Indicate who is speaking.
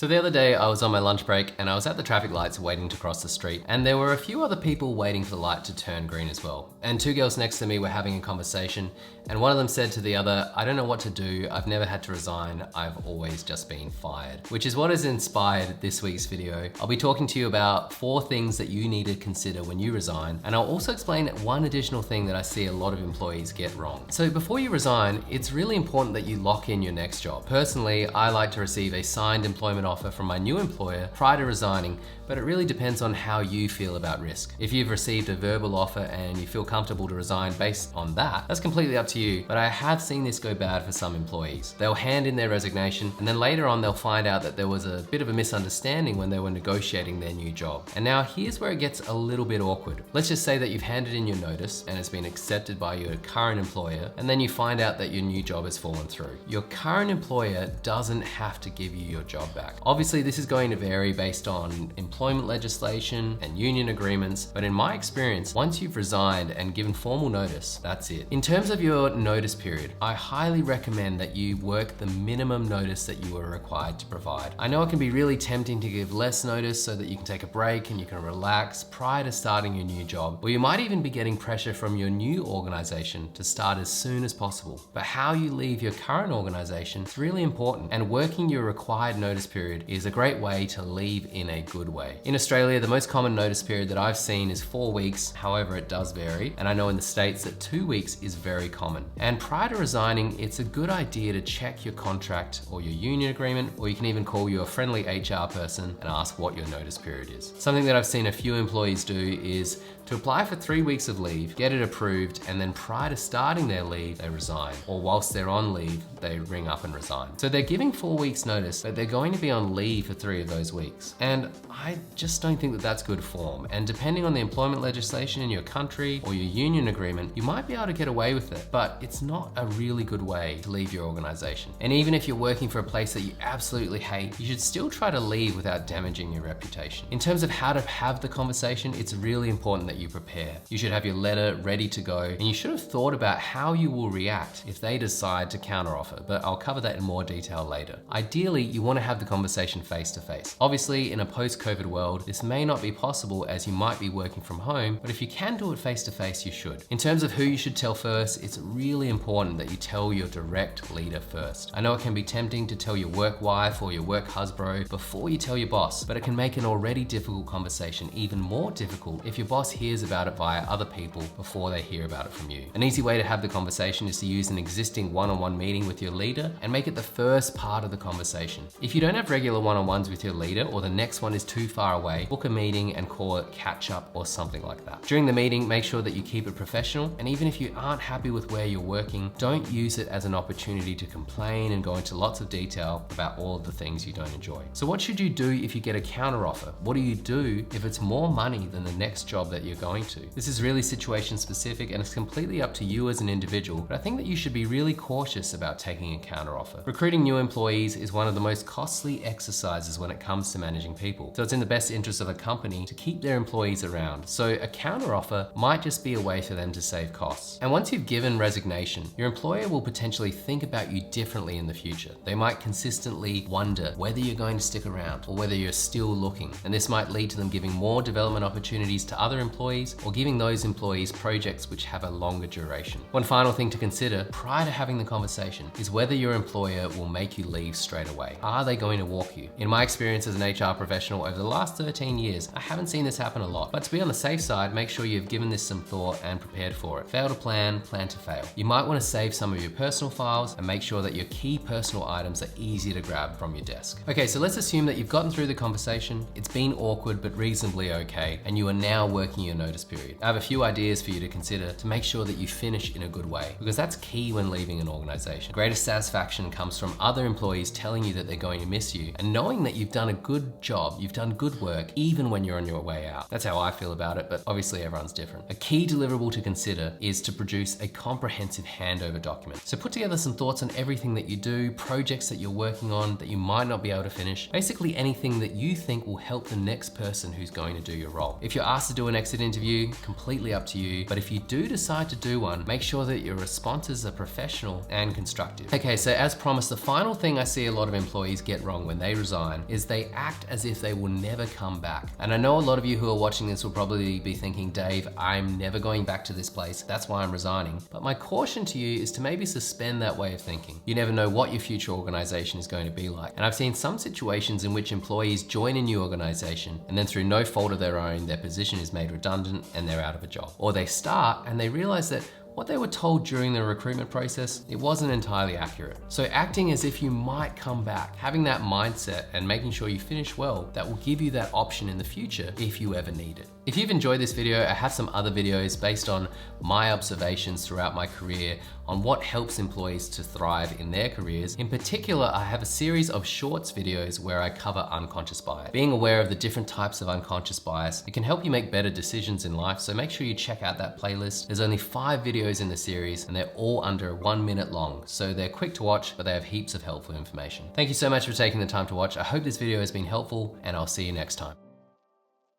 Speaker 1: So the other day I was on my lunch break and I was at the traffic lights waiting to cross the street, and there were a few other people waiting for the light to turn green as well. And two girls next to me were having a conversation, and one of them said to the other, "I don't know what to do, I've never had to resign, I've always just been fired." Which is what has inspired this week's video. I'll be talking to you about 4 things that you need to consider when you resign, and I'll also explain one additional thing that I see a lot of employees get wrong. So before you resign, it's really important that you lock in your next job. Personally, I like to receive a signed employment offer from my new employer prior to resigning, but it really depends on how you feel about risk. If you've received a verbal offer and you feel comfortable to resign based on that, that's completely up to you, but I have seen this go bad for some employees. They'll hand in their resignation, and then later on they'll find out that there was a bit of a misunderstanding when they were negotiating their new job. And now here's where it gets a little bit awkward. Let's just say that you've handed in your notice and it's been accepted by your current employer, and then you find out that your new job has fallen through. Your current employer doesn't have to give you your job back. Obviously, this is going to vary based on employment legislation and union agreements, but in my experience, once you've resigned and given formal notice, that's it. In terms of your notice period, I highly recommend that you work the minimum notice that you are required to provide. I know it can be really tempting to give less notice so that you can take a break and you can relax prior to starting your new job, or you might even be getting pressure from your new organization to start as soon as possible. But how you leave your current organization is really important, and working your required notice period is a great way to leave in a good way. In Australia, the most common notice period that I've seen is 4 weeks. However, it does vary, and I know in the States that 2 weeks is very common. And prior to resigning, it's a good idea to check your contract or your union agreement, or you can even call your friendly HR person and ask what your notice period is. Something that I've seen a few employees do is to apply for 3 weeks of leave, get it approved, and then prior to starting their leave, they resign. Or whilst they're on leave, they ring up and resign. So they're giving 4 weeks notice, but they're going to be on leave for 3 of those weeks. And I just don't think that that's good form. And depending on the employment legislation in your country or your union agreement, you might be able to get away with it, but it's not a really good way to leave your organization. And even if you're working for a place that you absolutely hate, you should still try to leave without damaging your reputation. In terms of how to have the conversation, it's really important that you prepare. You should have your letter ready to go, and you should have thought about how you will react if they decide to counteroffer, but I'll cover that in more detail later. Ideally, you want to have the conversation face to face. Obviously, in a post-COVID world, this may not be possible as you might be working from home, but if you can do it face to face, you should. In terms of who you should tell first, it's really important that you tell your direct leader first. I know it can be tempting to tell your work wife or your work husband before you tell your boss, but it can make an already difficult conversation even more difficult if your boss hears about it via other people before they hear about it from you. An easy way to have the conversation is to use an existing one-on-one meeting with your leader and make it the first part of the conversation. If you don't have regular one-on-ones with your leader, or the next one is too far away, book a meeting and call it catch up or something like that. During the meeting, make sure that you keep it professional, and even if you aren't happy with where you're working, don't use it as an opportunity to complain and go into lots of detail about all of the things you don't enjoy. So what should you do if you get a counteroffer? What do you do if it's more money than the next job that you're going to? This is really situation specific, and it's completely up to you as an individual, but I think that you should be really cautious about taking a counteroffer. Recruiting new employees is one of the most costly exercises when it comes to managing people. So it's in the best interest of a company to keep their employees around. So a counteroffer might just be a way for them to save costs. And once you've given resignation, your employer will potentially think about you differently in the future. They might consistently wonder whether you're going to stick around or whether you're still looking. And this might lead to them giving more development opportunities to other employees, or giving those employees projects which have a longer duration. One final thing to consider prior to having the conversation is whether your employer will make you leave straight away. Are they going to walk you? In my experience as an HR professional over the last 13 years, I haven't seen this happen a lot. But to be on the safe side, make sure you've given this some thought and prepared for it. Fail to plan, plan to fail. You might want to save some of your personal files and make sure that your key personal items are easy to grab from your desk. Okay, so let's assume that you've gotten through the conversation, it's been awkward but reasonably okay, and you are now working your notice period. I have a few ideas for you to consider to make sure that you finish in a good way, because that's key when leaving an organization. Greatest satisfaction comes from other employees telling you that they're going to miss you, and knowing that you've done a good job, you've done good work, even when you're on your way out. That's how I feel about it, but obviously everyone's different. A key deliverable to consider is to produce a comprehensive handover document. So put together some thoughts on everything that you do, projects that you're working on that you might not be able to finish, basically anything that you think will help the next person who's going to do your role. If you're asked to do an exit interview, completely up to you, but if you do decide to do one, make sure that your responses are professional and constructive. Okay, so as promised, the final thing I see a lot of employees get wrong when they resign is they act as if they will never come back. And I know a lot of you who are watching this will probably be thinking, Dave, I'm never going back to this place. That's why I'm resigning. But my caution to you is to maybe suspend that way of thinking. You never know what your future organization is going to be like. And I've seen some situations in which employees join a new organization and then through no fault of their own, their position is made redundant and they're out of a job. Or they start and they realize that what they were told during the recruitment process, it wasn't entirely accurate. So acting as if you might come back, having that mindset and making sure you finish well, that will give you that option in the future if you ever need it. If you've enjoyed this video, I have some other videos based on my observations throughout my career on what helps employees to thrive in their careers. In particular, I have a series of shorts videos where I cover unconscious bias. Being aware of the different types of unconscious bias, it can help you make better decisions in life, so make sure you check out that playlist. There's only 5 videos in the series and they're all under 1 minute long, so they're quick to watch, but they have heaps of helpful information. Thank you so much for taking the time to watch. I hope this video has been helpful and I'll see you next time.